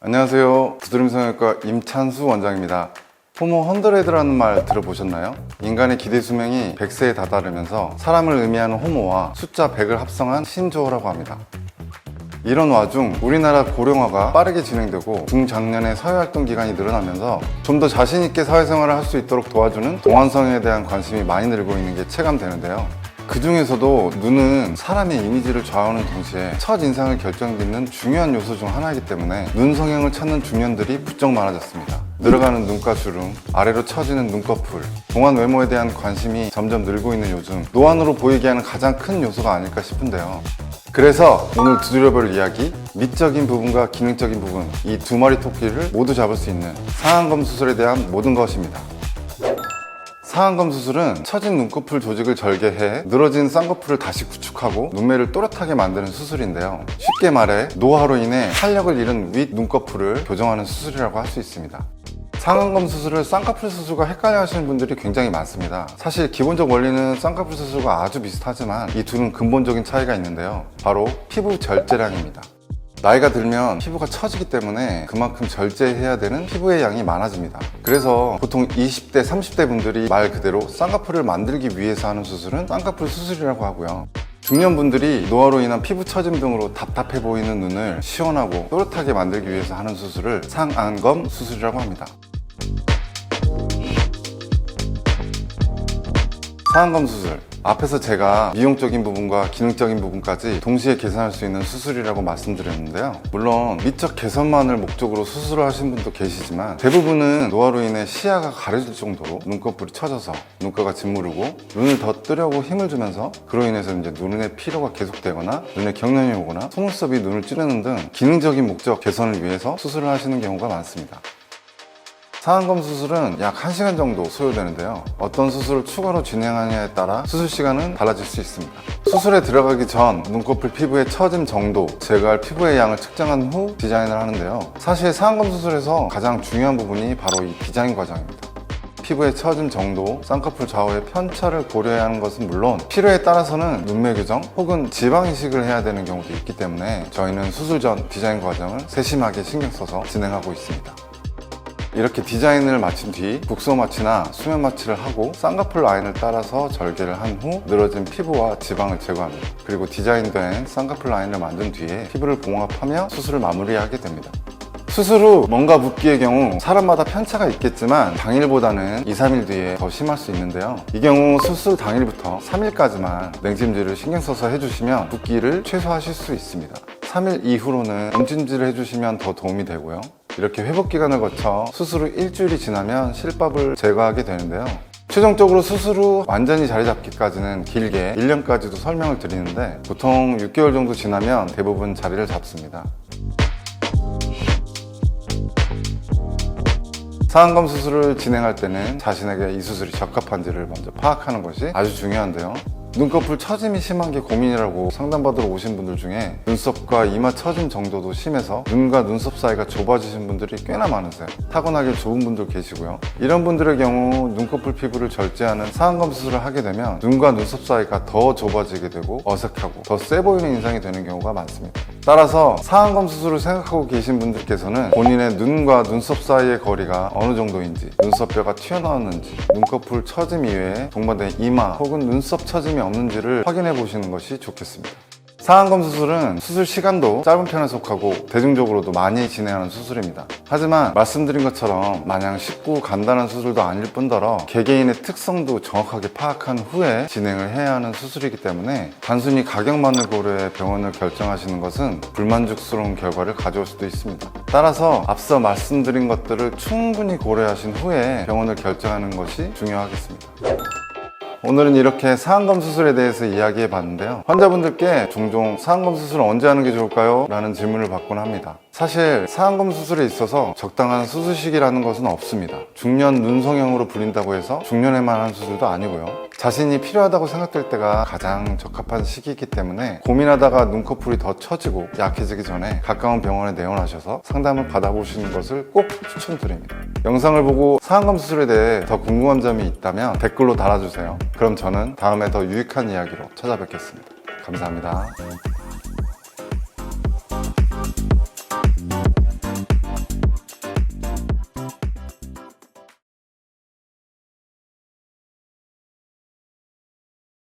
안녕하세요. 두드림 성형외과 임찬수 원장입니다. 호모 100라는 말 들어보셨나요? 인간의 기대 수명이 100세에 다다르면서 사람을 의미하는 호모와 숫자 100을 합성한 신조어라고 합니다. 이런 와중 우리나라 고령화가 빠르게 진행되고 중장년의 사회활동 기간이 늘어나면서 좀 더 자신있게 사회생활을 할 수 있도록 도와주는 동안성에 대한 관심이 많이 늘고 있는 게 체감되는데요. 그 중에서도 눈은 사람의 이미지를 좌우하는 동시에 첫인상을 결정짓는 중요한 요소 중 하나이기 때문에 눈 성형을 찾는 중년들이 부쩍 많아졌습니다. 늘어가는 눈가 주름, 아래로 처지는 눈꺼풀, 동안 외모에 대한 관심이 점점 늘고 있는 요즘 노안으로 보이게 하는 가장 큰 요소가 아닐까 싶은데요. 그래서 오늘 두드려볼 이야기, 미적인 부분과 기능적인 부분, 이 두 마리 토끼를 모두 잡을 수 있는 상안검 수술에 대한 모든 것입니다. 상안검 수술은 처진 눈꺼풀 조직을 절개해 늘어진 쌍꺼풀을 다시 구축하고 눈매를 또렷하게 만드는 수술인데요. 쉽게 말해 노화로 인해 탄력을 잃은 윗 눈꺼풀을 교정하는 수술이라고 할 수 있습니다. 상안검 수술을 쌍꺼풀 수술과 헷갈려 하시는 분들이 굉장히 많습니다. 사실 기본적 원리는 쌍꺼풀 수술과 아주 비슷하지만 이 둘은 근본적인 차이가 있는데요. 바로 피부 절제량입니다. 나이가 들면 피부가 처지기 때문에 그만큼 절제해야 되는 피부의 양이 많아집니다. 그래서 보통 20대, 30대 분들이 말 그대로 쌍꺼풀을 만들기 위해서 하는 수술은 쌍꺼풀 수술이라고 하고요. 중년분들이 노화로 인한 피부 처짐 등으로 답답해 보이는 눈을 시원하고 또렷하게 만들기 위해서 하는 수술을 상안검 수술이라고 합니다. 상안검 수술, 앞에서 제가 미용적인 부분과 기능적인 부분까지 동시에 개선할 수 있는 수술이라고 말씀드렸는데요. 물론 미적 개선만을 목적으로 수술을 하신 분도 계시지만 대부분은 노화로 인해 시야가 가려질 정도로 눈꺼풀이 처져서 눈가가 짓무르고 눈을 더 뜨려고 힘을 주면서 그로 인해서 이제 눈의 피로가 계속되거나 눈에 경련이 오거나 속눈썹이 눈을 찌르는 등 기능적인 목적 개선을 위해서 수술을 하시는 경우가 많습니다. 상안검 수술은 약 1시간 정도 소요되는데요. 어떤 수술을 추가로 진행하느냐에 따라 수술 시간은 달라질 수 있습니다. 수술에 들어가기 전 눈꺼풀 피부의 처짐 정도, 제거할 피부의 양을 측정한 후 디자인을 하는데요. 사실 상안검 수술에서 가장 중요한 부분이 바로 이 디자인 과정입니다. 피부의 처짐 정도, 쌍꺼풀 좌우의 편차를 고려해야 하는 것은 물론 필요에 따라서는 눈매 교정 혹은 지방 이식을 해야 되는 경우도 있기 때문에 저희는 수술 전 디자인 과정을 세심하게 신경 써서 진행하고 있습니다. 이렇게 디자인을 마친 뒤 국소 마취나 수면 마취를 하고 쌍꺼풀 라인을 따라서 절개를 한 후 늘어진 피부와 지방을 제거합니다. 그리고 디자인된 쌍꺼풀 라인을 만든 뒤에 피부를 봉합하며 수술을 마무리하게 됩니다. 수술 후 뭔가 붓기의 경우 사람마다 편차가 있겠지만 당일보다는 2-3일 뒤에 더 심할 수 있는데요. 이 경우 수술 당일부터 3일까지만 냉찜질을 신경 써서 해주시면 붓기를 최소화하실 수 있습니다. 3일 이후로는 온찜질을 해주시면 더 도움이 되고요. 이렇게 회복 기간을 거쳐 수술 후 일주일이 지나면 실밥을 제거하게 되는데요. 최종적으로 수술 후 완전히 자리 잡기까지는 길게 1년까지도 설명을 드리는데 보통 6개월 정도 지나면 대부분 자리를 잡습니다. 상안검 수술을 진행할 때는 자신에게 이 수술이 적합한지를 먼저 파악하는 것이 아주 중요한데요. 눈꺼풀 처짐이 심한 게 고민이라고 상담받으러 오신 분들 중에 눈썹과 이마 처짐 정도도 심해서 눈과 눈썹 사이가 좁아지신 분들이 꽤나 많으세요. 타고나게 좁은 분도 계시고요. 이런 분들의 경우 눈꺼풀 피부를 절제하는 상안검 수술을 하게 되면 눈과 눈썹 사이가 더 좁아지게 되고 어색하고 더 세 보이는 인상이 되는 경우가 많습니다. 따라서 상안검 수술을 생각하고 계신 분들께서는 본인의 눈과 눈썹 사이의 거리가 어느 정도인지, 눈썹뼈가 튀어나왔는지, 눈꺼풀 처짐 이외에 동반된 이마 혹은 눈썹 처짐이 없는지를 확인해 보시는 것이 좋겠습니다. 상안검 수술은 수술 시간도 짧은 편에 속하고 대중적으로도 많이 진행하는 수술입니다. 하지만 말씀드린 것처럼 마냥 쉽고 간단한 수술도 아닐 뿐더러 개개인의 특성도 정확하게 파악한 후에 진행을 해야 하는 수술이기 때문에 단순히 가격만을 고려해 병원을 결정하시는 것은 불만족스러운 결과를 가져올 수도 있습니다. 따라서 앞서 말씀드린 것들을 충분히 고려하신 후에 병원을 결정하는 것이 중요하겠습니다. 오늘은 이렇게 상안검 수술에 대해서 이야기해 봤는데요. 환자분들께 종종 상안검 수술은 언제 하는 게 좋을까요? 라는 질문을 받곤 합니다. 사실 상안검 수술에 있어서 적당한 수술 시기라는 것은 없습니다. 중년 눈 성형으로 불린다고 해서 중년에만 하는 수술도 아니고요. 자신이 필요하다고 생각될 때가 가장 적합한 시기이기 때문에 고민하다가 눈꺼풀이 더 처지고 약해지기 전에 가까운 병원에 내원하셔서 상담을 받아보시는 것을 꼭 추천드립니다. 영상을 보고 상안검 수술에 대해 더 궁금한 점이 있다면 댓글로 달아주세요. 그럼 저는 다음에 더 유익한 이야기로 찾아뵙겠습니다. 감사합니다.